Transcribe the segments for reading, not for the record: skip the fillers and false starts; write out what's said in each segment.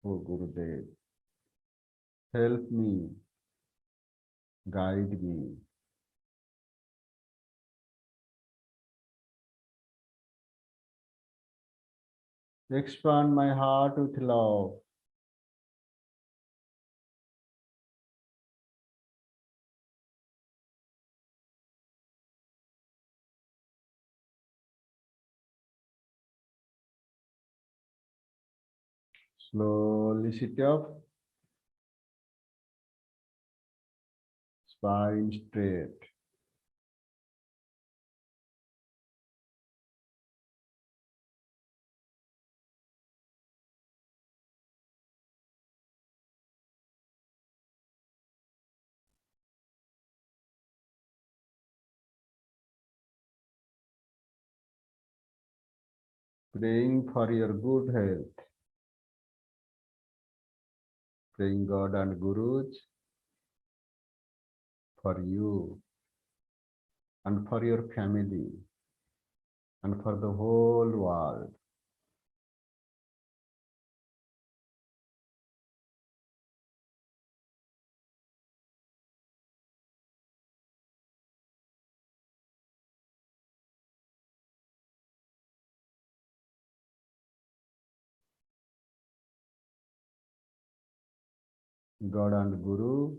O Gurudev, help me, guide me. Expand my heart with love. Slowly sit up, spine straight. Praying for your good health. Praying God and Gurus for you and for your family and for the whole world. God and Guru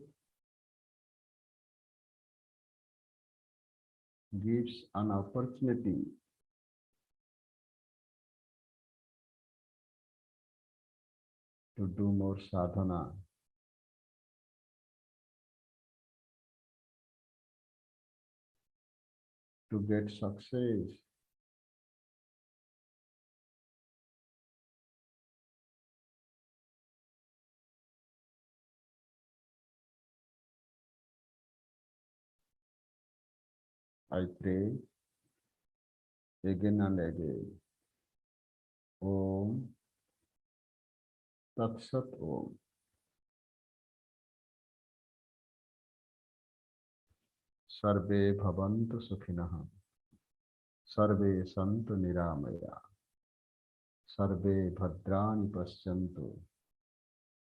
gives an opportunity to do more sadhana, to get success. I pray again and again. Om Tat Sat Om. Sarve Bhavantu Sukhinah. Sarve Santu Niramaya. Sarve Bhadrani Pashyantu.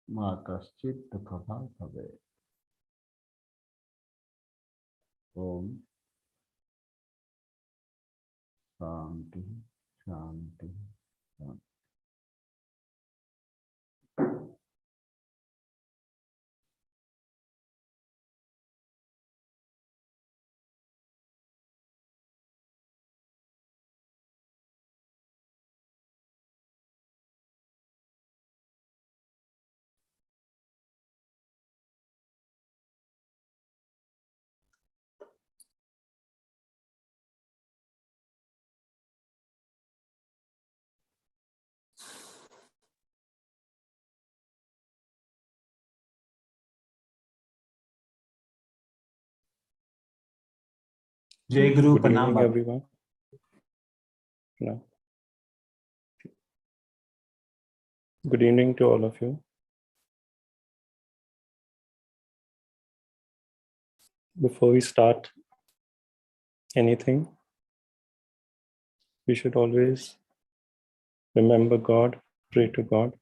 Ma Kaschit Dukhabha Bhave. Om Shanti Shanti Shanti. Jai Guru, Good evening, Pranam. everyone. No. Good evening to all of you. Before we start anything, we should always remember God, pray to God.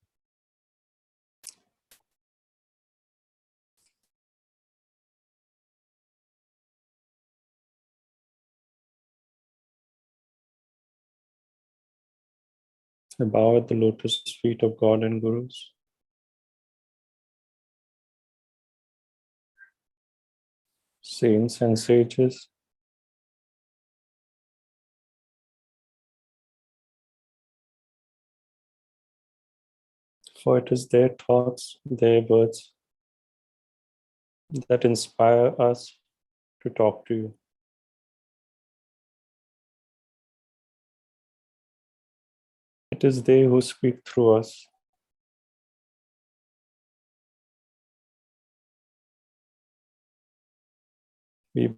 I bow at the lotus feet of God and Gurus. Saints and sages, for it is their thoughts, their words that inspire us to talk to you. It is they who speak through us. We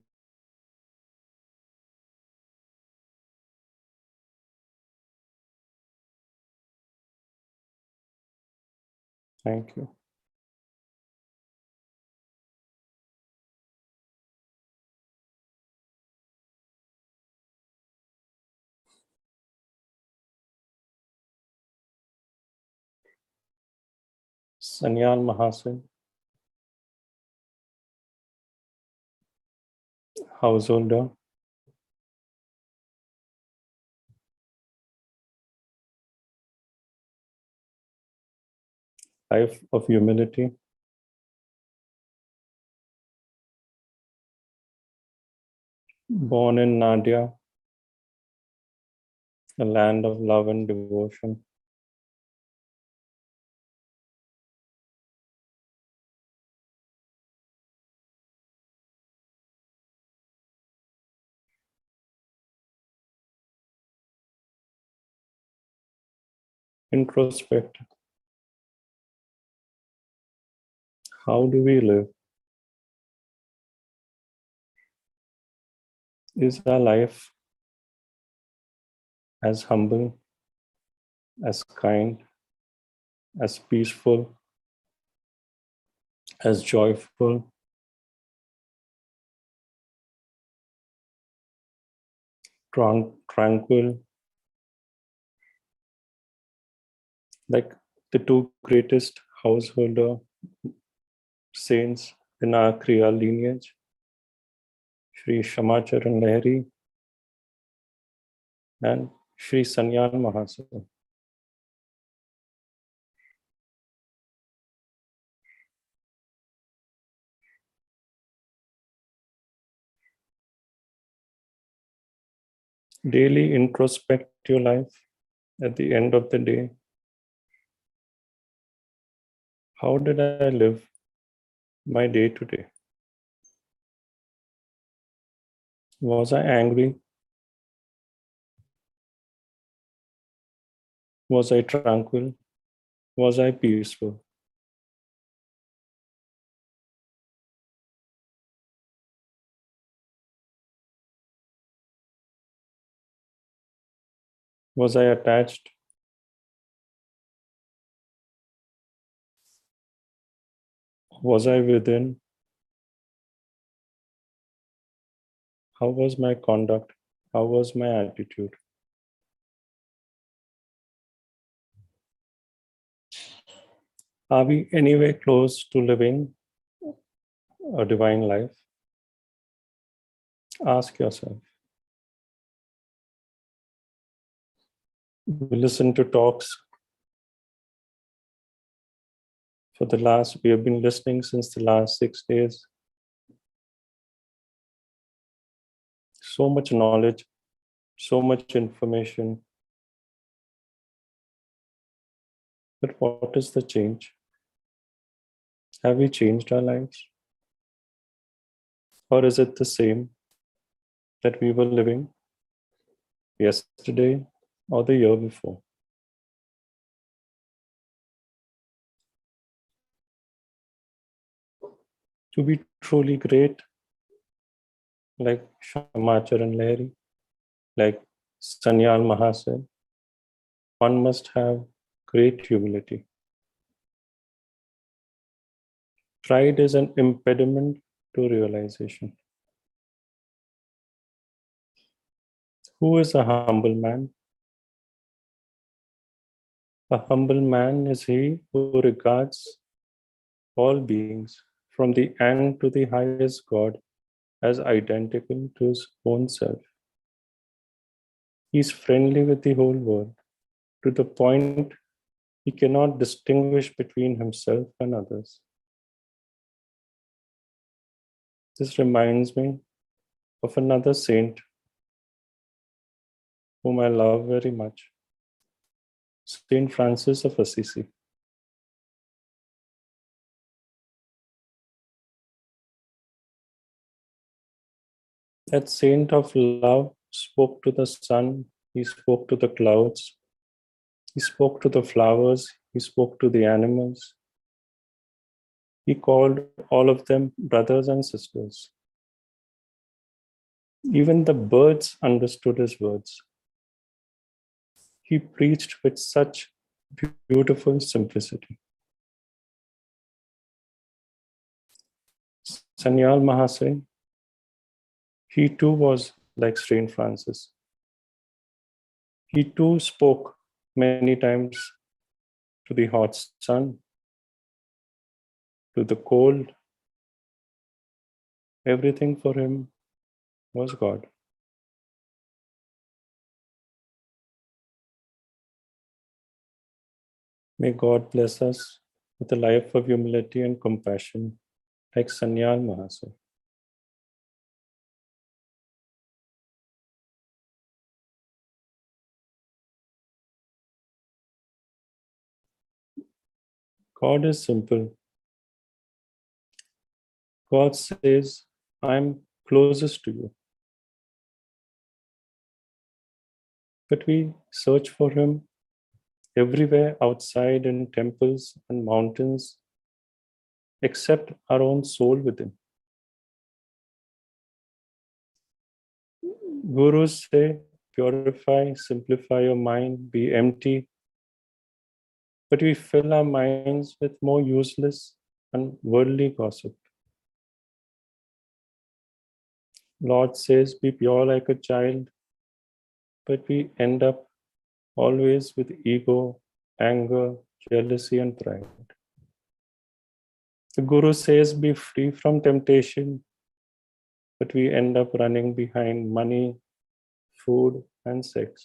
thank you. Sanyal Mahasaya, householder, life of humility, born in Nadia, a land of love and devotion. Introspect. How do we live? Is our life as humble, as kind, as peaceful, as joyful, tranquil, like the two greatest householder saints in our Kriya lineage, Sri Shamacharan Lahiri and Sri Sanyal Mahasaya. Daily introspect your life at the end of the day. How did I live my day today? Was I angry? Was I tranquil? Was I peaceful? Was I attached? Was I within? How was my conduct? How was my attitude? Are we anywhere close to living a divine life? Ask yourself. We listen to talks we have been listening since the last 6 days. So much knowledge, so much information. But what is the change? Have we changed our lives? Or is it the same that we were living yesterday or the year before? To be truly great, like Shamacharan Lahiri, like Sanyal Mahasaya, one must have great humility. Pride is an impediment to realization. Who is a humble man? A humble man is he who regards all beings, from the ant to the highest God, as identical to his own self. He is friendly with the whole world, to the point he cannot distinguish between himself and others. This reminds me of another saint whom I love very much, Saint Francis of Assisi. That saint of love spoke to the sun, he spoke to the clouds, he spoke to the flowers, he spoke to the animals. He called all of them brothers and sisters. Even the birds understood his words. He preached with such beautiful simplicity. Sanyal Mahasaya, he too was like Saint Francis. He too spoke many times to the hot sun. to the cold. Everything for him was God. May God bless us with a life of humility and compassion, like Sanyal Mahasaya. God is simple. God says, I'm closest to you. But we search for him everywhere outside in temples and mountains, except our own soul within. Gurus say, purify, simplify your mind, be empty. But we fill our minds with more useless and worldly gossip. Lord says, be pure like a child, but we end up always with ego, anger, jealousy, and pride. The Guru says, be free from temptation, but we end up running behind money, food, and sex.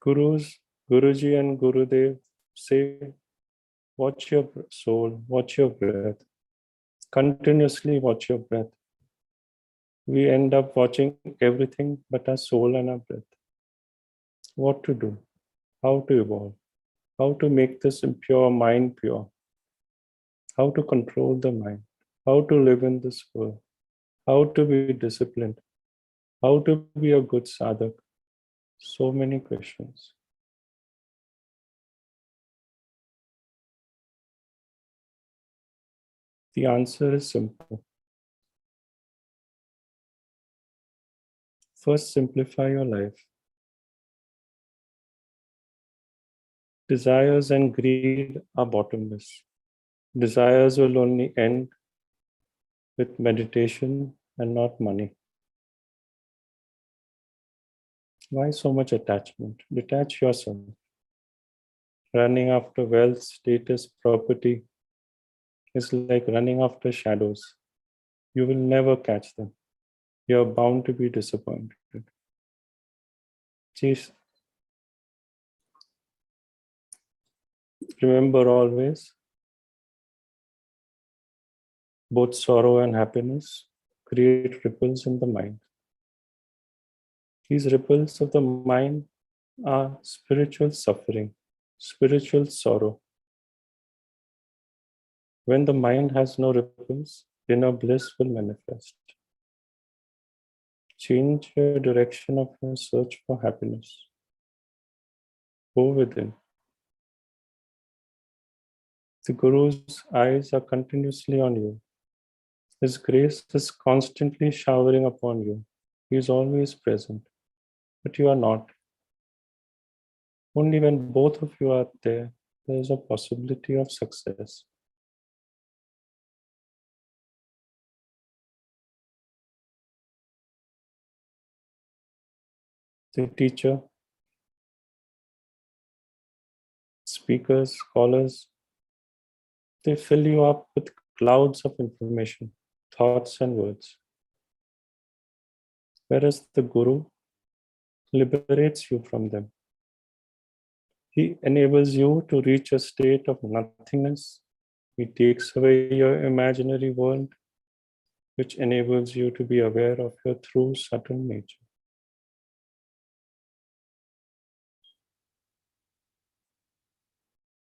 Guruji and Gurudev say, watch your soul, watch your breath. Continuously watch your breath. We end up watching everything but our soul and our breath. What to do? How to evolve? How to make this impure mind pure? How to control the mind? How to live in this world? How to be disciplined? How to be a good sadhak? So many questions. The answer is simple. First, simplify your life. Desires and greed are bottomless. Desires will only end with meditation and not money. Why so much attachment? Detach yourself. Running after wealth, status, property is like running after shadows. You will never catch them. You are bound to be disappointed. Please remember always, both sorrow and happiness create ripples in the mind. These ripples of the mind are spiritual suffering, spiritual sorrow. When the mind has no ripples, inner bliss will manifest. Change your direction of your search for happiness. Go within. The Guru's eyes are continuously on you. His grace is constantly showering upon you. He is always present, but you are not. Only when both of you are there is a possibility of success. The teacher, speakers, scholars, they fill you up with clouds of information, thoughts and words. Whereas the Guru liberates you from them. He enables you to reach a state of nothingness. He takes away your imaginary world, which enables you to be aware of your true subtle nature.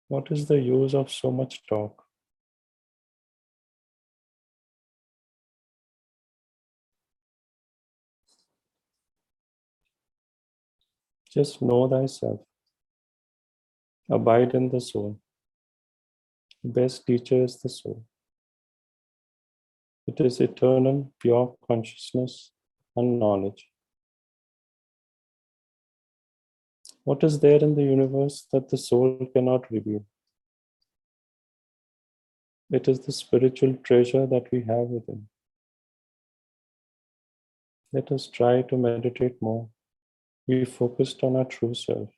What is the use of so much talk? Just know thyself. Abide in the soul. The best teacher is the soul. It is eternal, pure consciousness and knowledge. What is there in the universe that the soul cannot reveal? It is the spiritual treasure that we have within. Let us try to meditate more. Be focused on our true self.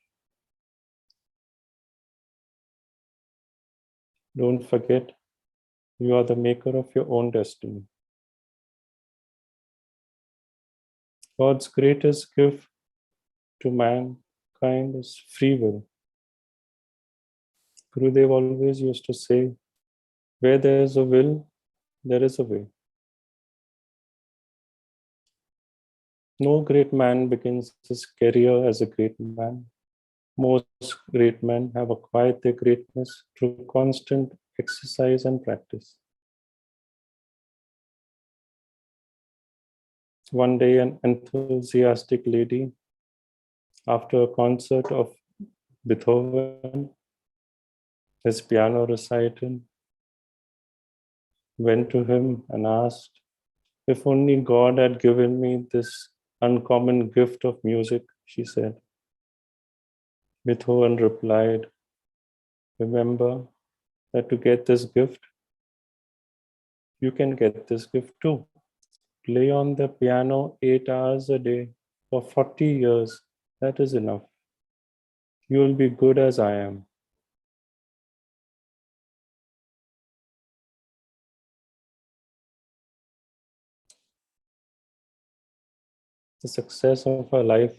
Don't forget, you are the maker of your own destiny. God's greatest gift to mankind is free will. Gurudev always used to say, where there is a will, there is a way. No great man begins his career as a great man. Most great men have acquired their greatness through constant exercise and practice. One day, an enthusiastic lady, after a concert of Beethoven, his piano recital, went to him and asked, if only God had given me this uncommon gift of music, she said. Beethoven replied, remember that to get this gift, you can get this gift too. Play on the piano 8 hours a day for 40 years. That is enough. You will be good as I am. The success of our life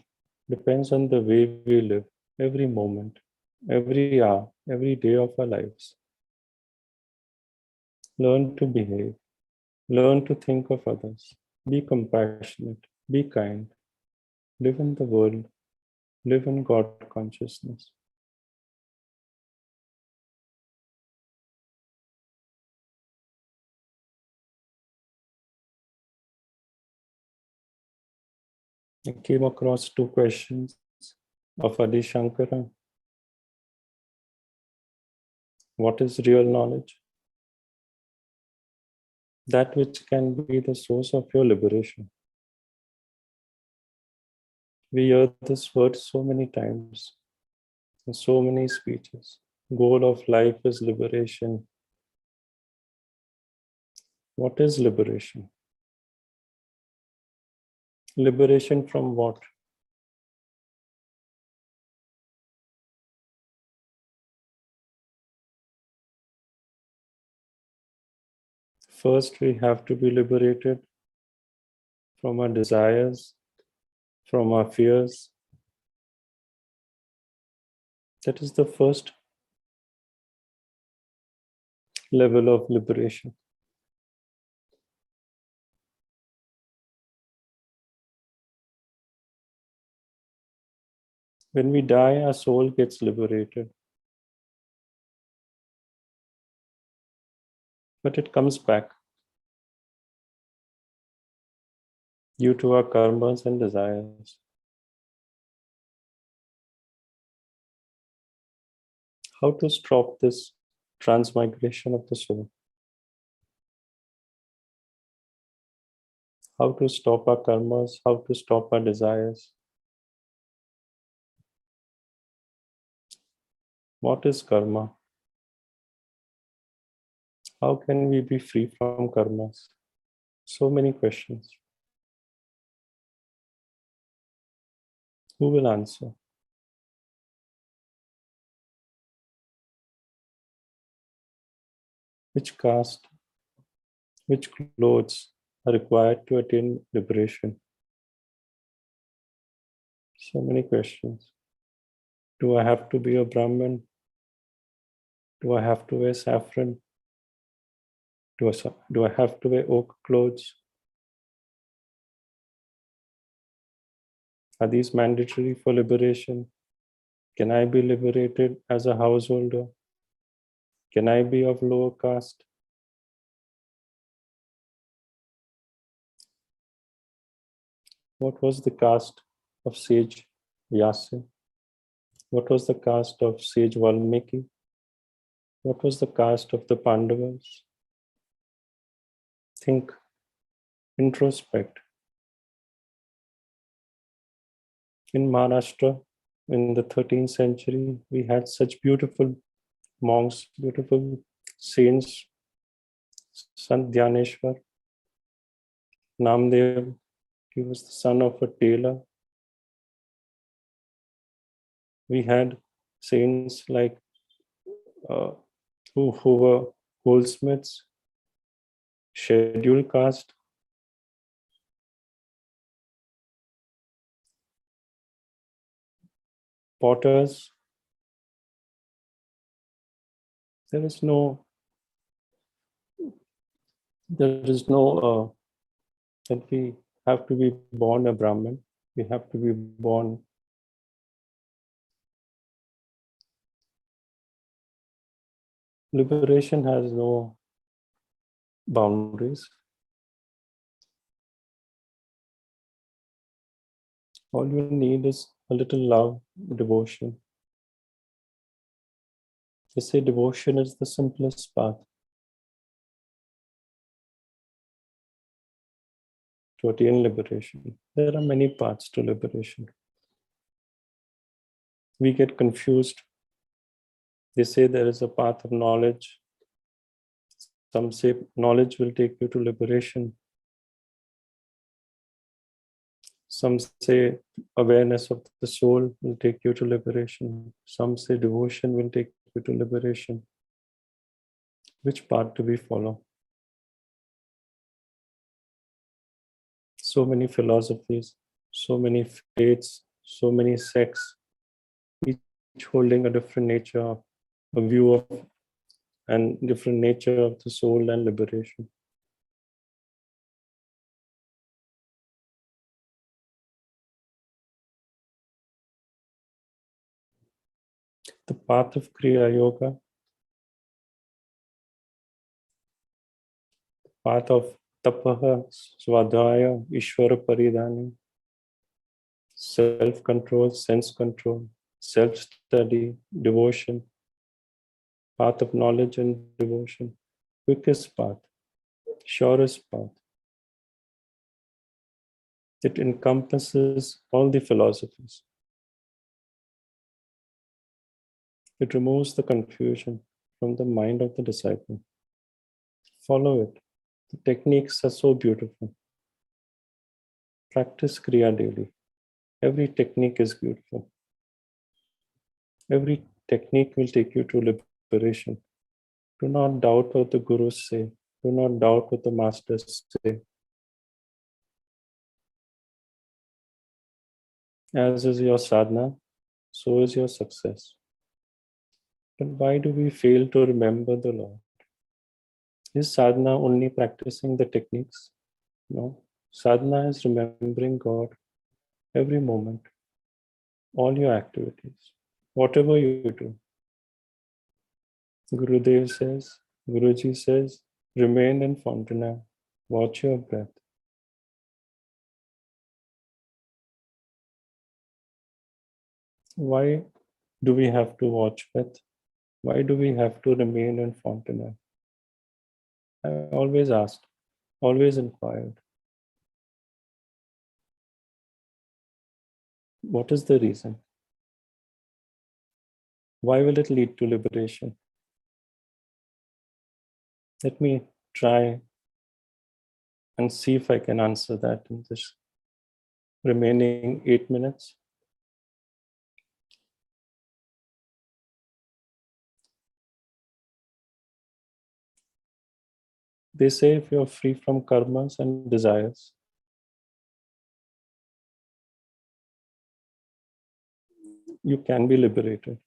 depends on the way we live every moment, every hour, every day of our lives. Learn to behave. Learn to think of others. Be compassionate. Be kind. Live in the world. Live in God consciousness. I came across 2 questions of Adi Shankara. What is real knowledge? That which can be the source of your liberation. We hear this word so many times in so many speeches. Goal of life is liberation. What is liberation? Liberation from what? First, we have to be liberated from our desires, from our fears. That is the first level of liberation. When we die, our soul gets liberated. But it comes back due to our karmas and desires. How to stop this transmigration of the soul? How to stop our karmas? How to stop our desires? What is karma? How can we be free from karmas? So many questions. Who will answer? Which caste, which clothes are required to attain liberation? So many questions. Do I have to be a Brahmin? Do I have to wear saffron? Do I have to wear oak clothes? Are these mandatory for liberation? Can I be liberated as a householder? Can I be of lower caste? What was the caste of sage Vyasa? What was the caste of sage Valmiki? What was the caste of the Pandavas? Think, introspect. In Maharashtra, in the 13th century, we had such beautiful monks, beautiful saints. Sant Dhyaneshwar, Namdev, he was the son of a tailor. We had saints like who were goldsmiths, scheduled caste, potters. There is no, that we have to be born a Brahmin. We have to be born. Liberation has no boundaries. All you need is a little love, devotion. They say devotion is the simplest path to attain liberation. There are many paths to liberation. We get confused. They say there is a path of knowledge. Some say knowledge will take you to liberation. Some say awareness of the soul will take you to liberation. Some say devotion will take you to liberation. Which path do we follow? So many philosophies, so many faiths, so many sects, each holding a different nature, a view of and different nature of the soul and liberation. The path of Kriya Yoga, path of Tapaha, Swadhyaya, Ishvara Paridhani, self-control, sense control, self-study, devotion, path of knowledge and devotion, quickest path, surest path. It encompasses all the philosophies. It removes the confusion from the mind of the disciple. Follow it. The techniques are so beautiful. Practice Kriya daily. Every technique is beautiful. Every technique will take you to liberation. Do not doubt what the gurus say. Do not doubt what the masters say. As is your sadhana, so is your success. But why do we fail to remember the Lord? Is sadhana only practicing the techniques? No. Sadhana is remembering God every moment, all your activities, whatever you do. Gurudev says, Guruji says, remain in Fontenay, watch your breath. Why do we have to watch breath? Why do we have to remain in Fontenay? I always asked, always inquired. What is the reason? Why will it lead to liberation? Let me try and see if I can answer that in this remaining 8 minutes. They say if you're free from karmas and desires, you can be liberated.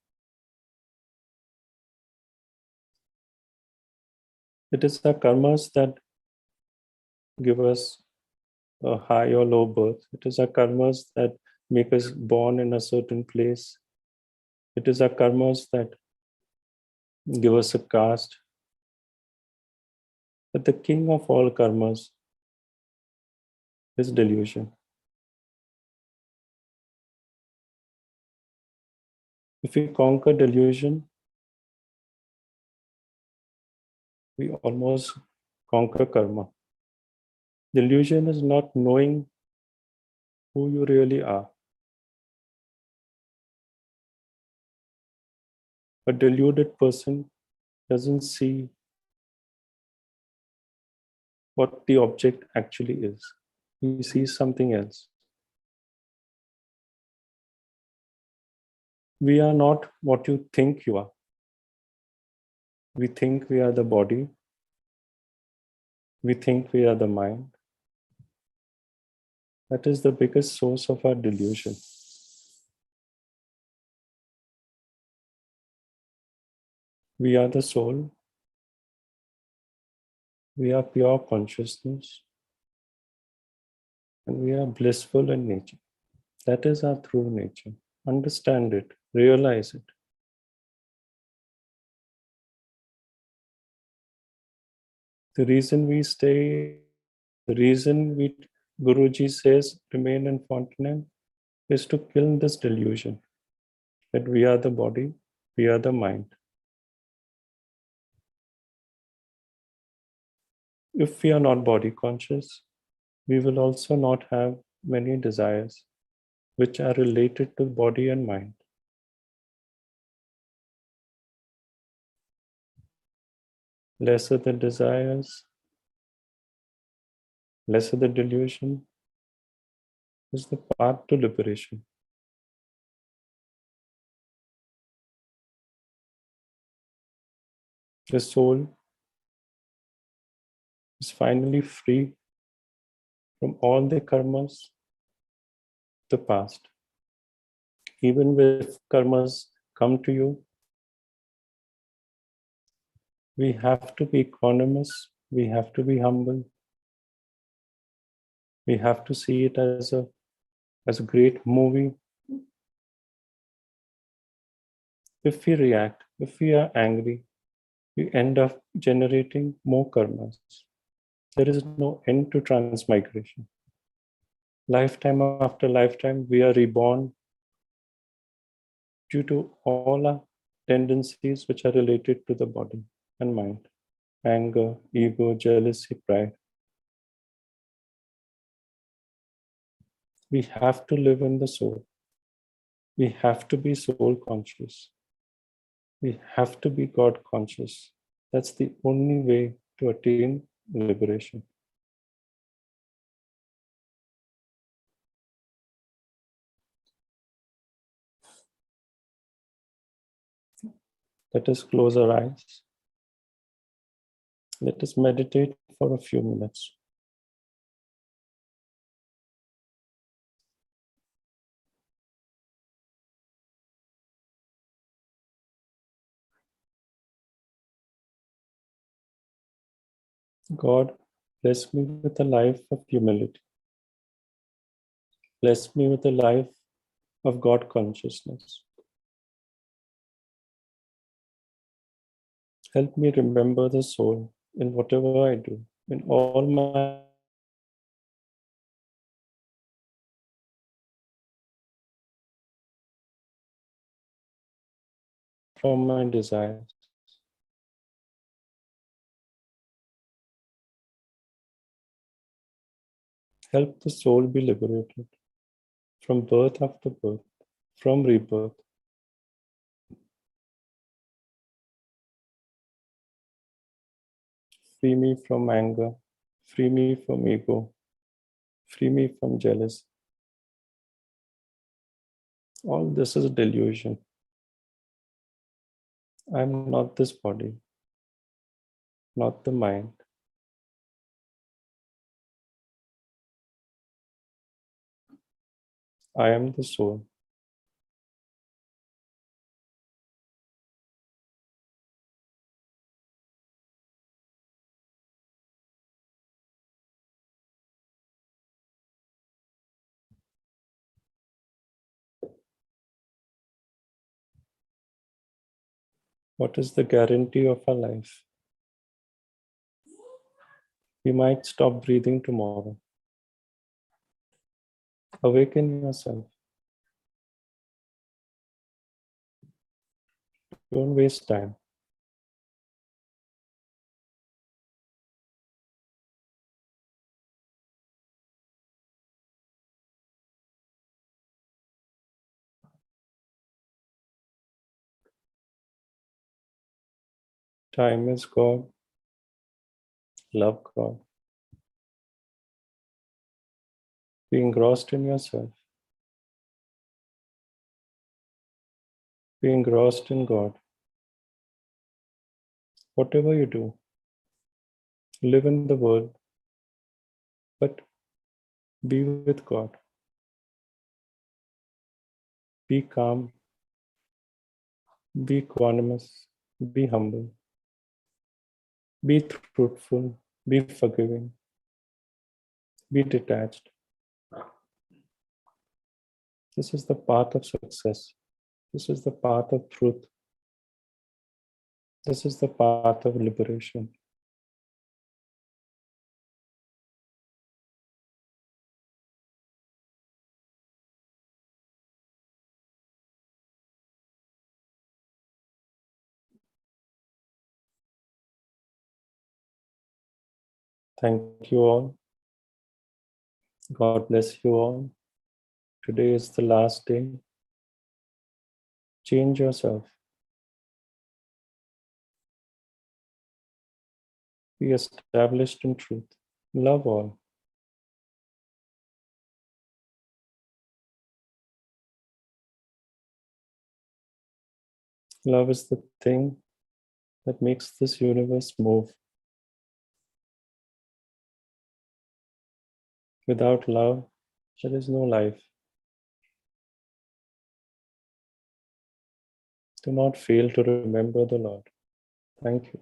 It is the karmas that give us a high or low birth. It is our karmas that make us born in a certain place. It is our karmas that give us a caste. But the king of all karmas is delusion. If we conquer delusion, we almost conquer karma. Delusion is not knowing who you really are. A deluded person doesn't see what the object actually is. He sees something else. We are not what you think you are. We think we are the body. We think we are the mind. That is the biggest source of our delusion. We are the soul. We are pure consciousness. And we are blissful in nature. That is our true nature. Understand it. Realize it. The reason we stay, the reason Guruji says remain in Fontenelle is to kill this delusion that we are the body, we are the mind. If we are not body conscious, we will also not have many desires which are related to body and mind. Lesser the desires, lesser the delusion is the path to liberation. The soul is finally free from all the karmas of the past. Even if karmas come to you, we have to be equanimous, we have to be humble, we have to see it as a great movie. If we react, if we are angry, we end up generating more karmas. There is no end to transmigration. Lifetime after lifetime, we are reborn due to all our tendencies which are related to the body and mind. Anger, ego, jealousy, pride. We have to live in the soul. We have to be soul conscious. We have to be God conscious. That's the only way to attain liberation. Let us close our eyes. Let us meditate for a few minutes. God, bless me with a life of humility. Bless me with a life of God consciousness. Help me remember the soul in whatever I do, in all my from my desires. Help the soul be liberated from birth after birth, from rebirth. Free me from anger, free me from ego, free me from jealousy. All this is a delusion. I am not this body, not the mind. I am the soul. What is the guarantee of our life? We might stop breathing tomorrow. Awaken yourself. Don't waste time. Time is God. Love God. Be engrossed in yourself. Be engrossed in God. whatever you do, live in the world, but be with God. Be calm, be equanimous, be humble, be truthful, be forgiving, be detached. This is the path of success. This is the path of truth. This is the path of liberation. Thank you all. God bless you all. Today is the last day. Change yourself. Be established in truth. Love all. Love is the thing that makes this universe move. Without love, there is no life. Do not fail to remember the Lord. Thank you.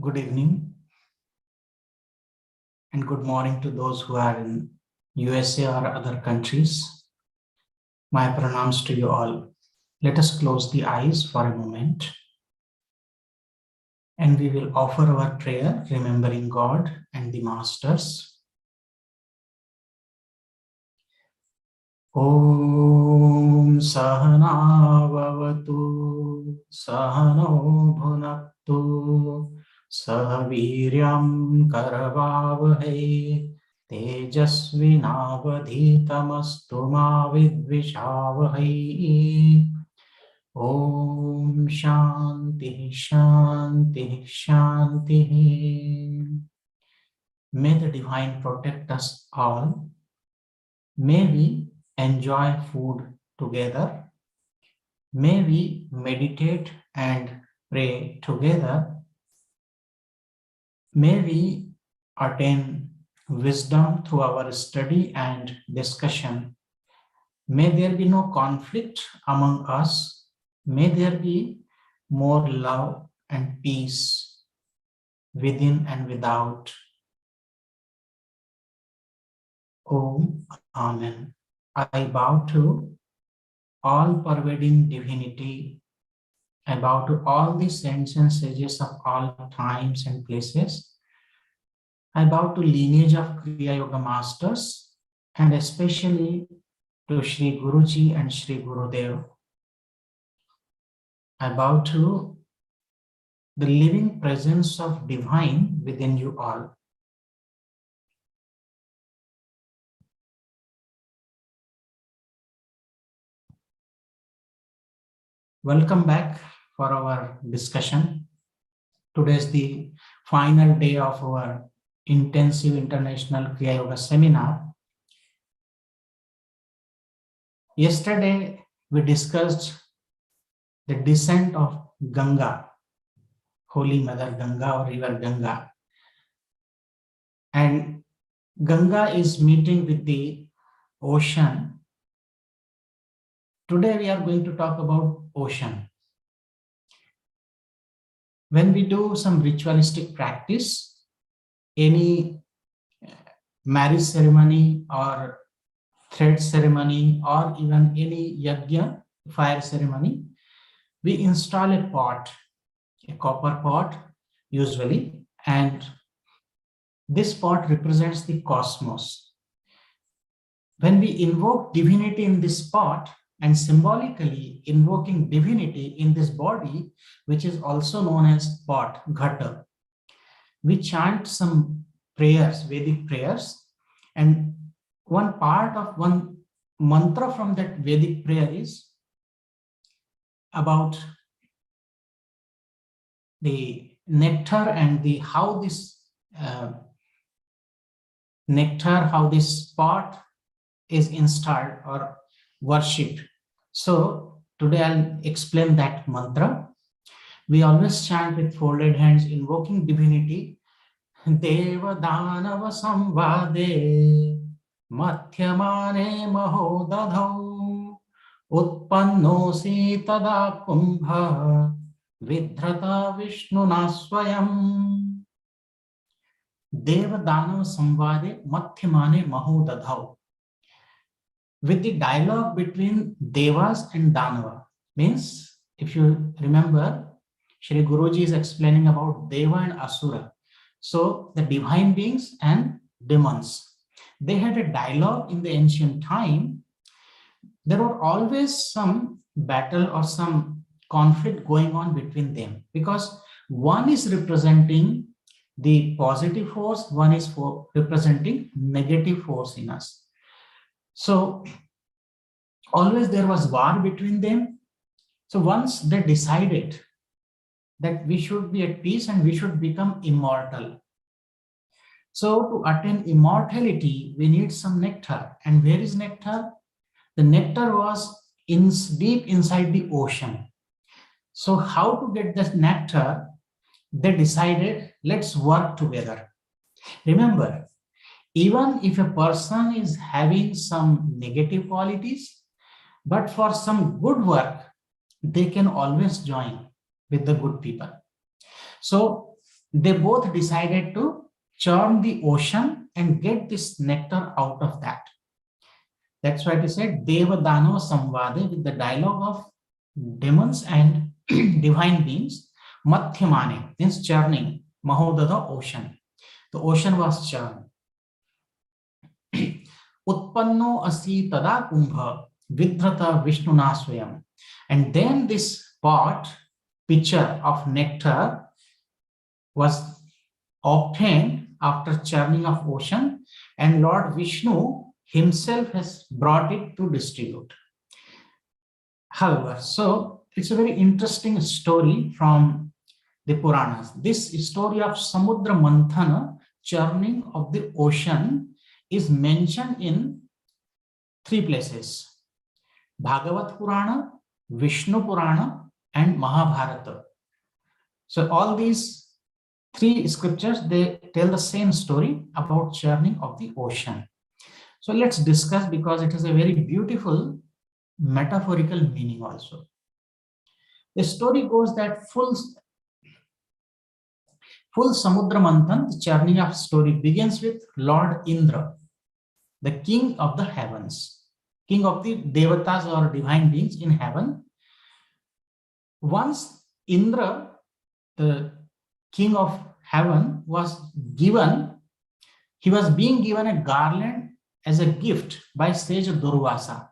Good evening and good morning to those who are in USA or other countries. My pronouns to you all. Let us close the eyes for a moment and we will offer our prayer remembering God and the Masters. Om Sahana Vavatu Sahano Bhunaktu Sahaviryam Karavavahe Tejasvinavadhitamastu ma vidvishavahe. Om Shanti Shanti Shanti. May the Divine protect us all. May we enjoy food together. May we meditate and pray together. May we attain wisdom through our study and discussion. May there be no conflict among us. May there be more love and peace within and without. Om Amen. I bow to all-pervading divinity. I bow to all the saints and sages of all times and places. I bow to lineage of Kriya Yoga Masters and especially to Shri Guruji and Shri Gurudev. I bow to the living presence of divine within you all. Welcome back for our discussion. Today is the final day of our intensive international Kriya Yoga seminar. Yesterday, we discussed the descent of Ganga, Holy Mother Ganga or River Ganga. And Ganga is meeting with the ocean. Today, we are going to talk about ocean. When we do some ritualistic practice, any marriage ceremony or thread ceremony or even any yajna, fire ceremony, we install a pot, a copper pot usually, and this pot represents the cosmos. When we invoke divinity in this pot, and symbolically invoking divinity in this body, which is also known as pot, ghata. We chant some prayers, Vedic prayers, and one part of one mantra from that Vedic prayer is about the nectar and the how this nectar, how this pot is installed or worshipped. So today I'll explain that mantra. We always chant with folded hands, invoking divinity. Deva Danava Samvade Mathyamane Mahodadhau Utpannosi Tada Kumbha Vidhrata Vishnuna Swayam. Deva Danava Samvade Mathyamane Mahodadhau. With the dialogue between Devas and Danava. Means, if you remember, Shri Guruji is explaining about Deva and Asura. So, the divine beings and demons. They had a dialogue in the ancient time. There were always some battle or some conflict going on between them, because one is representing the positive force, one is representing negative force in us. So always there was war between them. So once they decided that we should be at peace and we should become immortal. So to attain immortality, we need some nectar. And where is nectar? The nectar was deep inside the ocean. So how to get this nectar? They decided, let's work together. Remember, even if a person is having some negative qualities, but for some good work, they can always join with the good people. So they both decided to churn the ocean and get this nectar out of that. That's why it said Deva Danava Samvade, with the dialogue of demons and divine beings. Mathyamane means churning, Mahodada ocean. The ocean was churned. Utpanno asi tada kumbha vidhrata vishnuna swayam. And then this pot, pitcher of nectar, was obtained after churning of ocean, and Lord Vishnu himself has brought it to distribute. However, so it's a very interesting story from the Puranas. This story of Samudra Manthana, churning of the ocean, is mentioned in 3 places: Bhagavat Purana, Vishnu Purana, and Mahabharata. So all these 3 scriptures, they tell the same story about churning of the ocean. So let's discuss, because it has a very beautiful metaphorical meaning also. The story goes that full Samudra Manthan, the churning of story, begins with Lord Indra, the king of the heavens, king of the devatas or divine beings in heaven. Once Indra, the king of heaven, was being given a garland as a gift by sage Durvasa.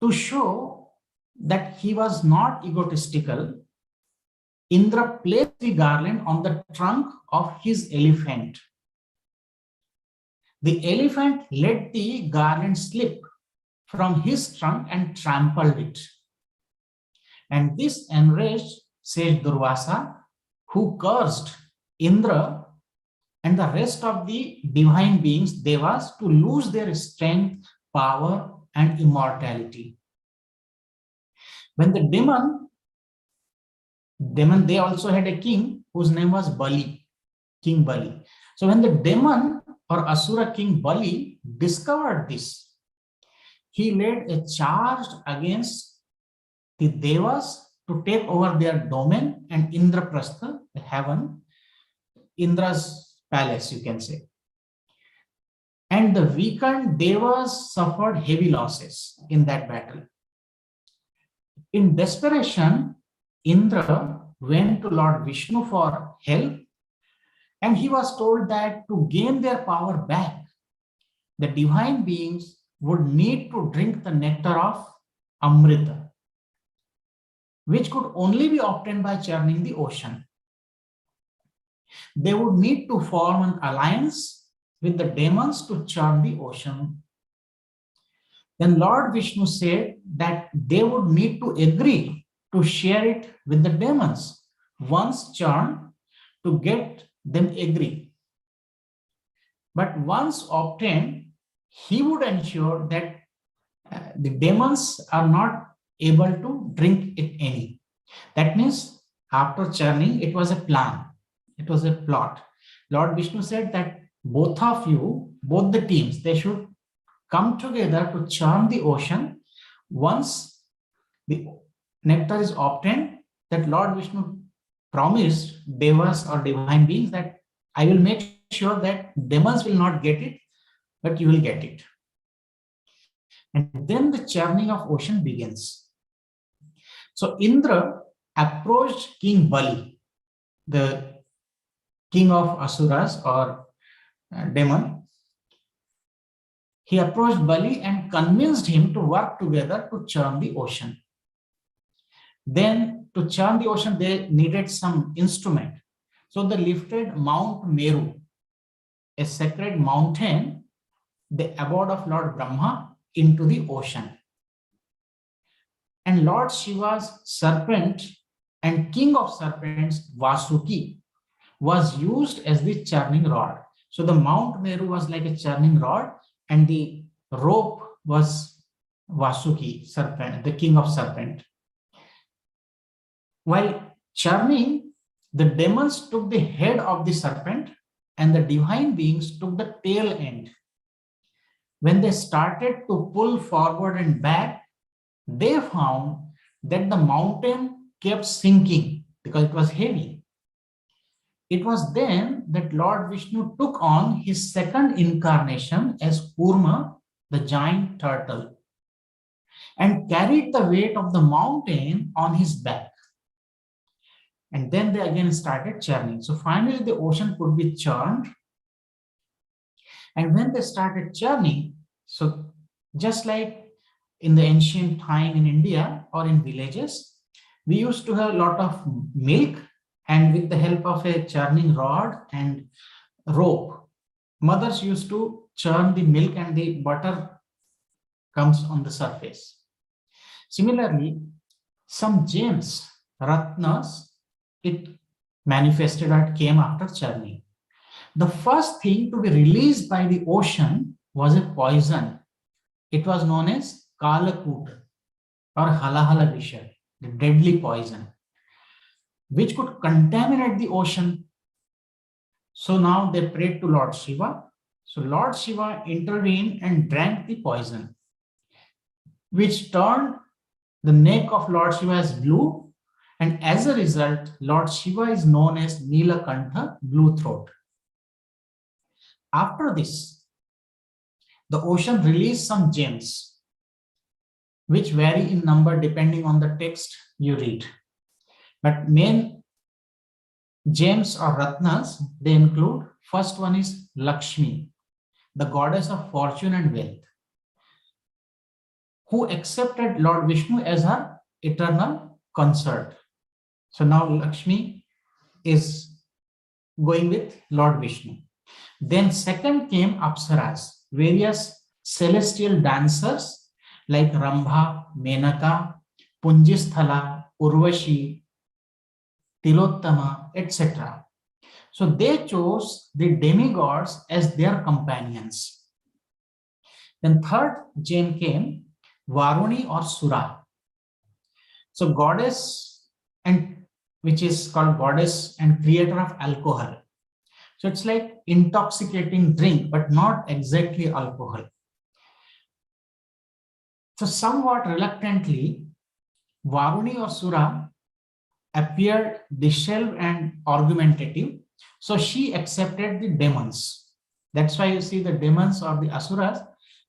To show that he was not egotistical, Indra placed the garland on the trunk of his elephant. The elephant let the garland slip from his trunk and trampled it. And this enraged sage Durvasa, who cursed Indra and the rest of the divine beings, devas, to lose their strength, power, and immortality. When the demon, they also had a king whose name was Bali, King Bali. So when the demon or Asura king Bali discovered this, he led a charge against the devas to take over their domain and Indraprastha, the heaven, Indra's palace, you can say. And the weakened devas suffered heavy losses in that battle. In desperation, Indra went to Lord Vishnu for help, and he was told that to gain their power back, the divine beings would need to drink the nectar of Amrita, which could only be obtained by churning the ocean. They would need to form an alliance with the demons to churn the ocean. Then Lord Vishnu said that they would need to agree to share it with the demons once churned to get them agree. But once obtained, he would ensure that the demons are not able to drink it any. That means after churning, it was a plan. It was a plot. Lord Vishnu said that both of you, both the teams, they should come together to churn the ocean. Once the nectar is obtained, that Lord Vishnu promised devas or divine beings that I will make sure that demons will not get it, but you will get it. And then the churning of ocean begins. So Indra approached King Bali, the king of Asuras or demon. He approached Bali and convinced him to work together to churn the ocean. Then to churn the ocean, they needed some instrument. So they lifted Mount Meru, a sacred mountain, the abode of Lord Brahma, into the ocean. And Lord Shiva's serpent and king of serpents, Vasuki, was used as the churning rod. So the Mount Meru was like a churning rod, and the rope was Vasuki, serpent, the king of serpent. While churning, the demons took the head of the serpent and the divine beings took the tail end. When they started to pull forward and back, they found that the mountain kept sinking because it was heavy. It was then that Lord Vishnu took on his second incarnation as Kurma, the giant turtle, and carried the weight of the mountain on his back. And then they again started churning. So finally the ocean could be churned. And when they started churning, so just like in the ancient time in India or in villages, we used to have a lot of milk, and with the help of a churning rod and rope, mothers used to churn the milk and the butter comes on the surface. Similarly, some gems, ratnas, it manifested or it came after churning. The first thing to be released by the ocean was a poison. It was known as Kalakut or Halahala Visha, the deadly poison, which could contaminate the ocean. So now they prayed to Lord Shiva. So Lord Shiva intervened and drank the poison, which turned the neck of Lord Shiva as blue. And as a result, Lord Shiva is known as Nilakantha, blue throat. After this, the ocean released some gems, which vary in number depending on the text you read. But main gems or ratnas, they include, first one is Lakshmi, the goddess of fortune and wealth, who accepted Lord Vishnu as her eternal consort. So now Lakshmi is going with Lord Vishnu. Then second came Apsaras, various celestial dancers like Rambha, Menaka, Punjisthala, Urvashi, Tilottama, etc. So they chose the demigods as their companions. Then third gem came Varuni or Sura. So goddess, and which is called goddess and creator of alcohol. So it's like intoxicating drink, but not exactly alcohol. So somewhat reluctantly, Varuni or Sura appeared disheveled and argumentative. So she accepted the demons. That's why you see the demons or the asuras,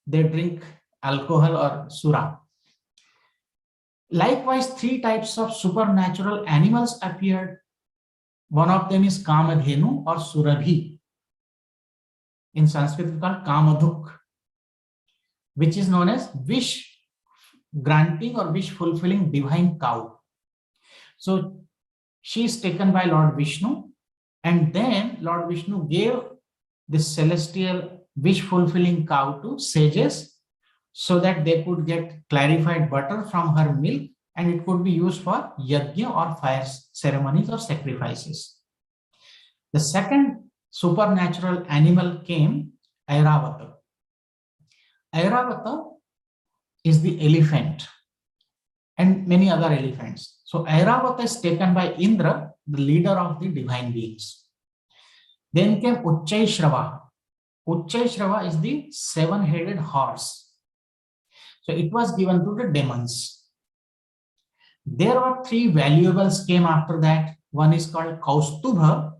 they drink alcohol or Sura. Likewise, three types of supernatural animals appeared. One of them is Kamadhenu or Surabhi. In Sanskrit, it's called Kamadhuk. which is known as wish granting or wish fulfilling divine cow. So she is taken by Lord Vishnu, and then Lord Vishnu gave this celestial wish fulfilling cow to sages so that they could get clarified butter from her milk, and it could be used for yajna or fire ceremonies or sacrifices. The second supernatural animal came, Airavata. Airavata is the elephant and many other elephants. So Airavata is taken by Indra, the leader of the divine beings. Then came Uchchaishrava. Uchchaishrava is the seven-headed horse. So it was given to the demons. There were three valuables came after that. One is called Kaustubha,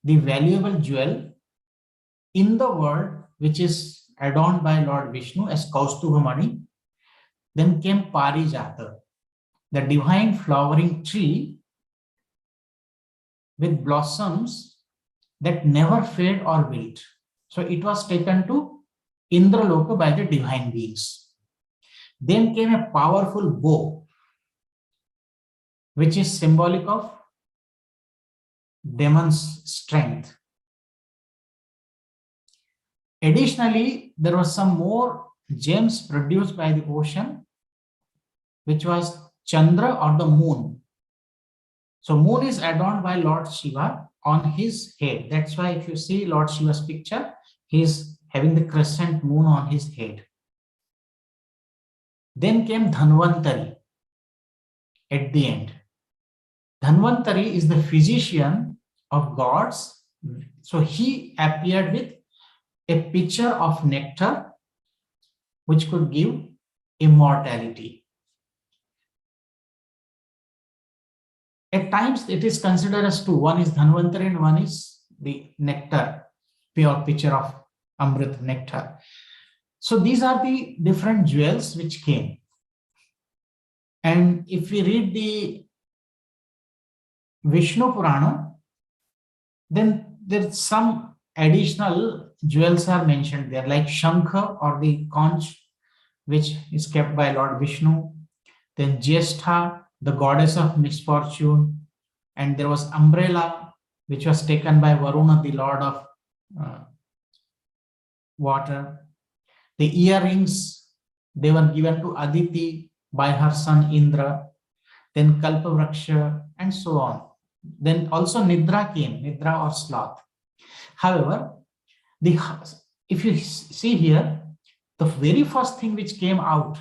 the valuable jewel in the world, which is adorned by Lord Vishnu as Kaustubha Mani. Then came Parijata, the divine flowering tree with blossoms that never fade or wilt. So it was taken to Indraloka by the divine beings. Then came a powerful bow, which is symbolic of demon's strength. Additionally, there was some more gems produced by the ocean, which was Chandra or the moon. So moon is adorned by Lord Shiva on his head. That's why if you see Lord Shiva's picture, he is having the crescent moon on his head. Then came Dhanvantari at the end. Dhanvantari is the physician of gods. So he appeared with a pitcher of nectar, which could give immortality. At times it is considered as two. One is Dhanvantari and one is the nectar, pure pitcher of Amrit nectar. So these are the different jewels which came. And if we read the Vishnu Purana, then there's some additional jewels are mentioned there, like Shankha or the conch, which is kept by Lord Vishnu. Then Jyeshtha, the goddess of misfortune. And there was umbrella, which was taken by Varuna, the lord of water. The earrings, they were given to Aditi by her son Indra. Then Kalpavraksha, and so on. Then also Nidra came, Nidra or sloth. However, if you see here, the very first thing which came out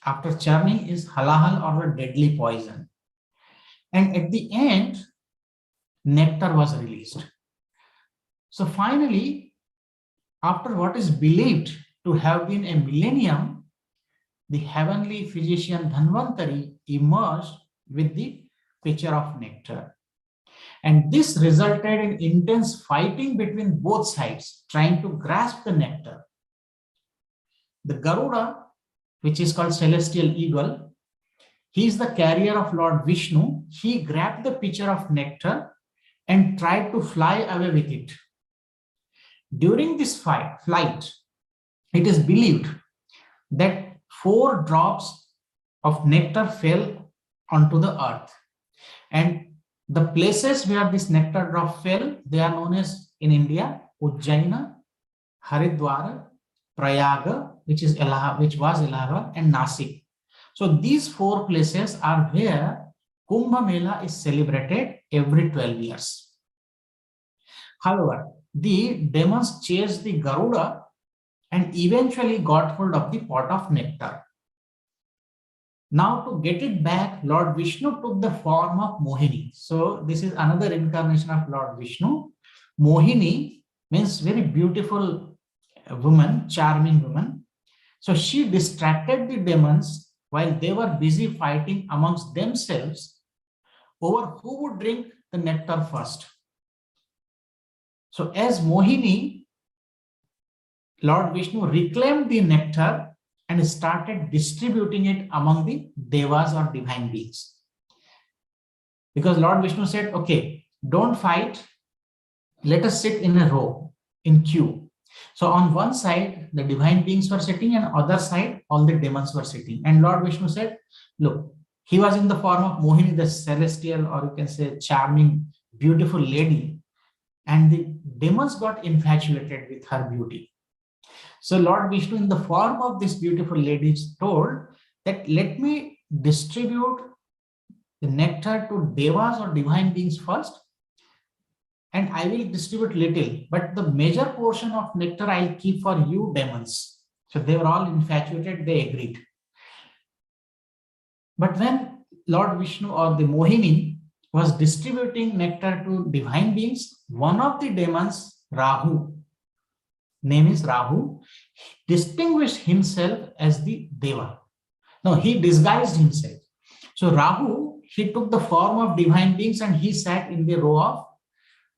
after churning is halahal or a deadly poison. And at the end, nectar was released. So finally, after what is believed to have been a millennium, the heavenly physician Dhanvantari emerged with the pitcher of nectar. And this resulted in intense fighting between both sides, trying to grasp the nectar. The Garuda, which is called celestial eagle, he is the carrier of Lord Vishnu. He grabbed the pitcher of nectar and tried to fly away with it. During this flight, it is believed that 4 drops of nectar fell onto the earth. And the places where this nectar drop fell, they are known as, in India, Ujjaina, Haridwar, Prayaga, which was Allahabad, and Nasik. So these 4 places are where Kumbh Mela is celebrated every 12 years. However, the demons chased the Garuda and eventually got hold of the pot of nectar. Now to get it back, Lord Vishnu took the form of Mohini. So this is another incarnation of Lord Vishnu. Mohini means very beautiful woman, charming woman. So she distracted the demons while they were busy fighting amongst themselves over who would drink the nectar first. So as Mohini, Lord Vishnu reclaimed the nectar and started distributing it among the devas or divine beings. Because Lord Vishnu said, okay, don't fight. Let us sit in a row, in queue. So on one side, the divine beings were sitting, and other side, all the demons were sitting. And Lord Vishnu said, look, he was in the form of Mohini, the celestial, or you can say charming, beautiful lady. And the demons got infatuated with her beauty. So Lord Vishnu, in the form of this beautiful lady, told that let me distribute the nectar to devas or divine beings first, and I will distribute little, but the major portion of nectar I'll keep for you demons. So they were all infatuated, they agreed. But when Lord Vishnu or the Mohini was distributing nectar to divine beings, one of the demons, Rahu, name is Rahu, distinguished himself as the Deva. No, he disguised himself. So Rahu, he took the form of divine beings and he sat in the row of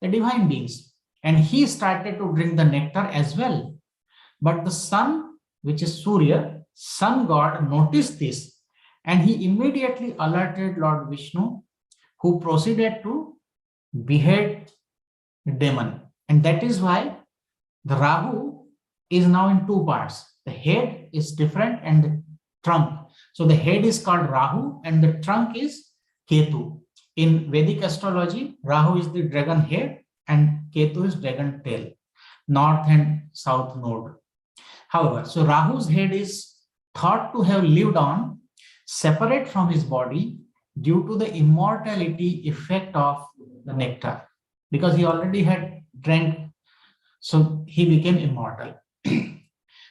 the divine beings. And he started to drink the nectar as well. But the sun, which is Surya, sun god, noticed this. And he immediately alerted Lord Vishnu, who proceeded to behead the demon. And that is why the Rahu is now in two parts. The head is different and the trunk. So the head is called Rahu and the trunk is Ketu. In Vedic astrology, Rahu is the dragon head and Ketu is dragon tail, north and south node. However, so Rahu's head is thought to have lived on separate from his body due to the immortality effect of the nectar, because he already had drank, so he became immortal.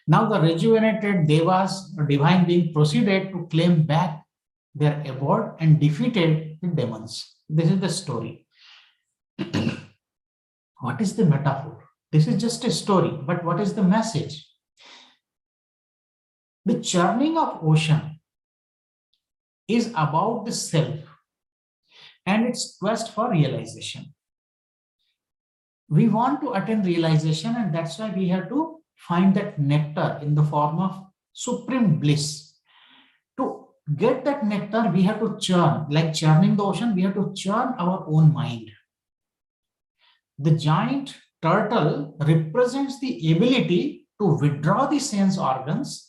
Now the rejuvenated devas or divine being proceeded to claim back their abode and defeated the demons. This is the story. What is the metaphor? This is just a story, but what is the message? The churning of ocean is about the self and its quest for realization. We want to attain realization, and that's why we have to find that nectar in the form of supreme bliss. To get that nectar, we have to churn, like churning the ocean, we have to churn our own mind. The giant turtle represents the ability to withdraw the sense organs,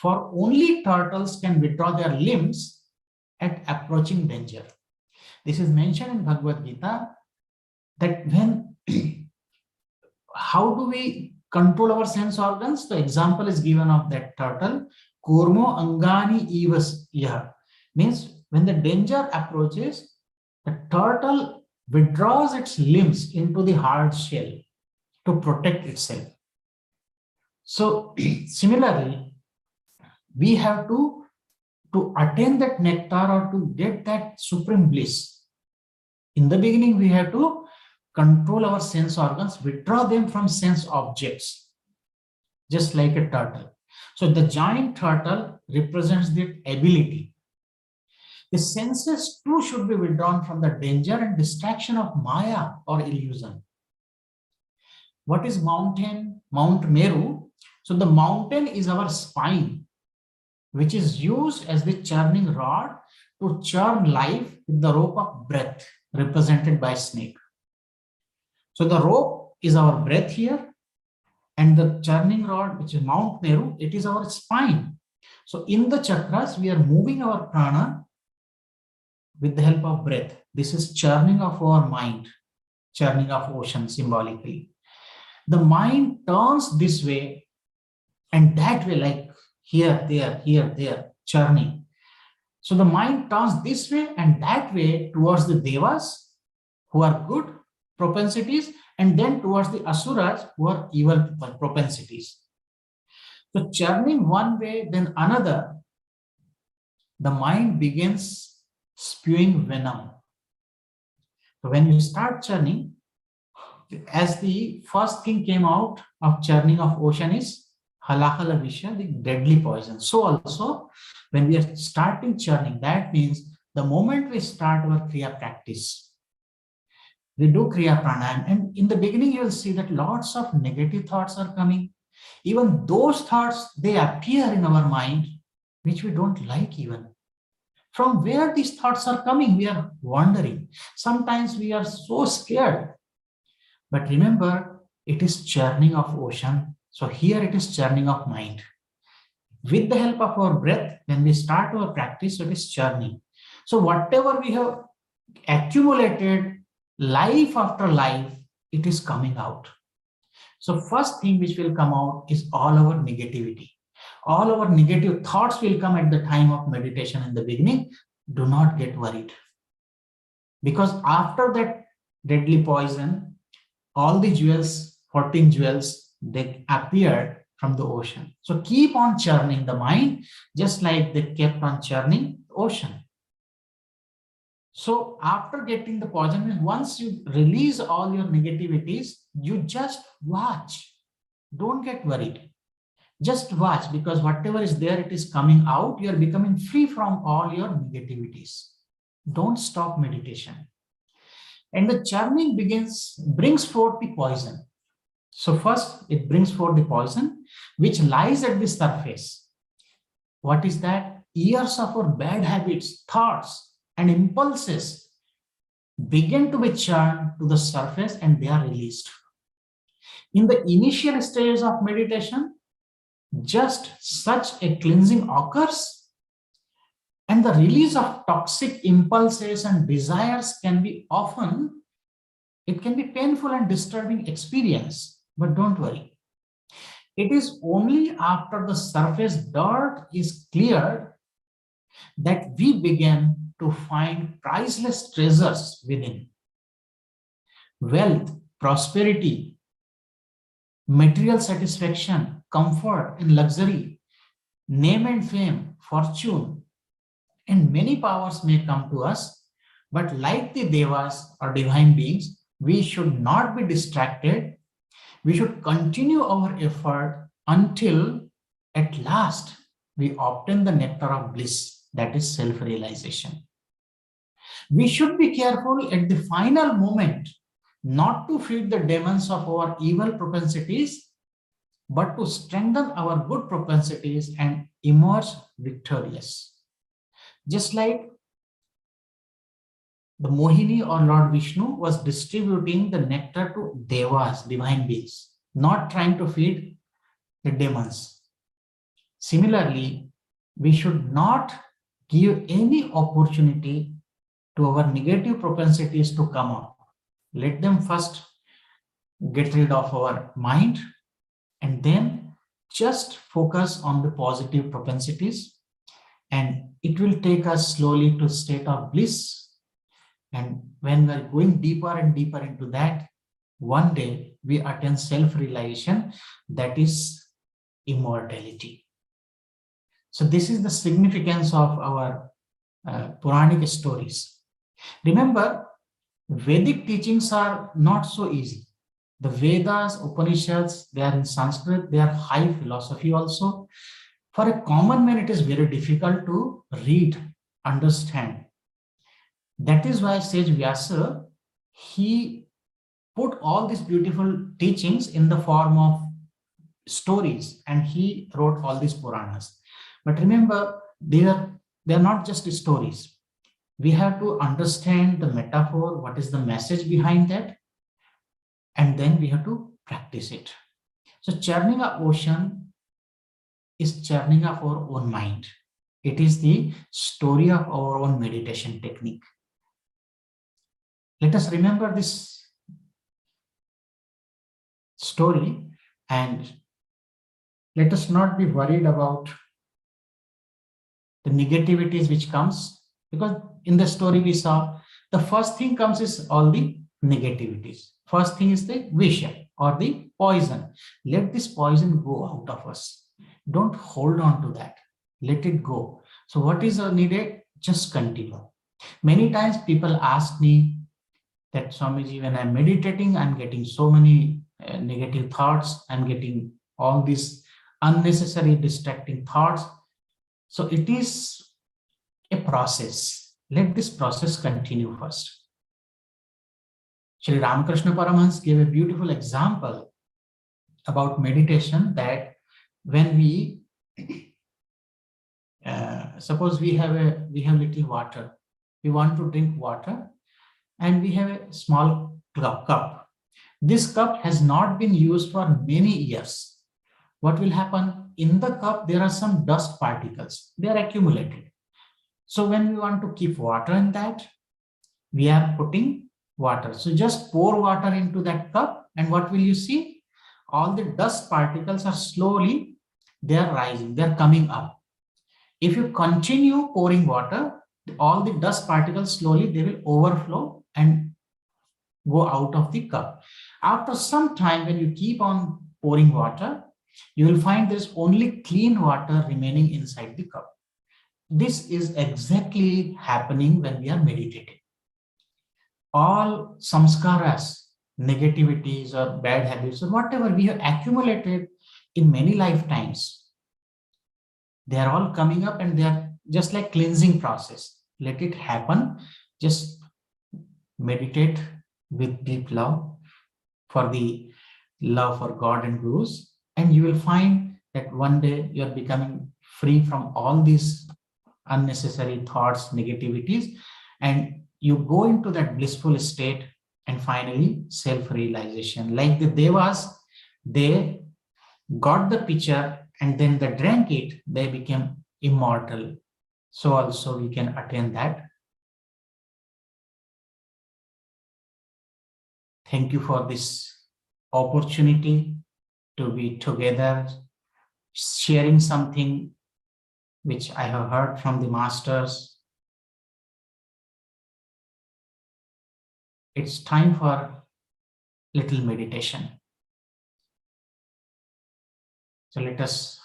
for only turtles can withdraw their limbs at approaching danger. This is mentioned in Bhagavad Gita, that when, how do we control our sense organs? The example is given of that turtle. Kurmo angani ivas yah, means when the danger approaches, the turtle withdraws its limbs into the hard shell to protect itself. So similarly, we have to attain that nectar or to get that supreme bliss. In the beginning, we have to control our sense organs, withdraw them from sense objects, just like a turtle. So the giant turtle represents the ability. The senses too should be withdrawn from the danger and distraction of Maya or illusion. What is mountain? Mount Meru. So the mountain is our spine, which is used as the churning rod to churn life with the rope of breath, represented by snake. So the rope is our breath here, and the churning rod, which is Mount Meru, it is our spine. So in the chakras, we are moving our prana with the help of breath. This is churning of our mind, churning of ocean symbolically. The mind turns this way and that way, like here, there, churning. So the mind turns this way and that way towards the devas, who are good propensities, and then towards the asuras, who are evil propensities. So churning one way, then another, the mind begins spewing venom. So when you start churning, as the first thing came out of churning of ocean is halakala visha, the deadly poison. So also, when we are starting churning, that means the moment we start our Kriya practice, we do Kriya pranayam, and in the beginning you will see that lots of negative thoughts are coming. Even those thoughts, they appear in our mind, which we don't like even. From where these thoughts are coming, we are wondering. Sometimes we are so scared. But remember, it is churning of ocean. So here it is churning of mind. With the help of our breath, when we start our practice, it is churning. So whatever we have accumulated life after life, it is coming out. So first thing which will come out is all our negativity. All our negative thoughts will come at the time of meditation in the beginning. Do not get worried. Because after that deadly poison, all the jewels, 14 jewels, they appeared from the ocean. So keep on churning the mind, just like they kept on churning the ocean. So after getting the poison, once you release all your negativities, you just watch. Don't get worried. Just watch, because whatever is there, it is coming out. You are becoming free from all your negativities. Don't stop meditation. And the churning brings forth the poison. So first, it brings forth the poison, which lies at the surface. What is that? Years of our bad habits, thoughts, and impulses begin to be churned to the surface, and they are released. In the initial stages of meditation, just such a cleansing occurs, and the release of toxic impulses and desires can be painful and disturbing experience, but don't worry. It is only after the surface dirt is cleared that we begin to find priceless treasures within. Wealth, prosperity, material satisfaction, comfort and luxury, name and fame, fortune, and many powers may come to us, but like the devas or divine beings, we should not be distracted. We should continue our effort until at last we obtain the nectar of bliss, that is self-realization. We should be careful at the final moment not to feed the demons of our evil propensities, but to strengthen our good propensities and emerge victorious. Just like the Mohini or Lord Vishnu was distributing the nectar to devas, divine beings, not trying to feed the demons. Similarly, we should not give any opportunity to our negative propensities to come up. Let them first get rid of our mind, and then just focus on the positive propensities, and it will take us slowly to state of bliss. And when we're going deeper and deeper into that, one day we attain self-realization, that is immortality. So this is the significance of our Puranic stories. Remember, Vedic teachings are not so easy. The Vedas, Upanishads, they are in Sanskrit, they are high philosophy also. For a common man, it is very difficult to read, understand. That is why sage Vyasa, he put all these beautiful teachings in the form of stories, and he wrote all these Puranas. But remember, they are not just stories. We have to understand the metaphor, what is the message behind that, and then we have to practice it. So churning of ocean is churning of our own mind. It is the story of our own meditation technique. Let us remember this story, and let us not be worried about the negativities which comes, because in the story we saw the first thing comes is all the negativities. First thing is the visha or the poison. Let this poison go out of us. Don't hold on to that. Let it go. So what is needed? Just continue. Many times people ask me that, Swamiji, when I'm meditating, I'm getting so many negative thoughts. I'm getting all these unnecessary distracting thoughts. So it is a process. Let this process continue first. Shri Ramakrishna Paramahansa gave a beautiful example about meditation, that when we suppose we have little water, we want to drink water, and we have a small cup. This cup has not been used for many years. What will happen? In the cup, there are some dust particles. They are accumulated. So when we want to keep water in that, we are putting water. So just pour water into that cup, and what will you see? All the dust particles are slowly, they are rising, they are coming up. If you continue pouring water, all the dust particles slowly, they will overflow and go out of the cup. After some time, when you keep on pouring water, you will find there's only clean water remaining inside the cup. This is exactly happening when we are meditating. All samskaras, negativities or bad habits or whatever we have accumulated in many lifetimes, they are all coming up, and they are just like cleansing process. Let it happen. Just meditate with deep love for the love for God and gurus, and you will find that one day you are becoming free from all these unnecessary thoughts, negativities, and you go into that blissful state, and finally self-realization. Like the devas, they got the picture and then they drank it, they became immortal. So also we can attain that. Thank you for this opportunity to be together, sharing something which I have heard from the masters. It's time for little meditation. So let us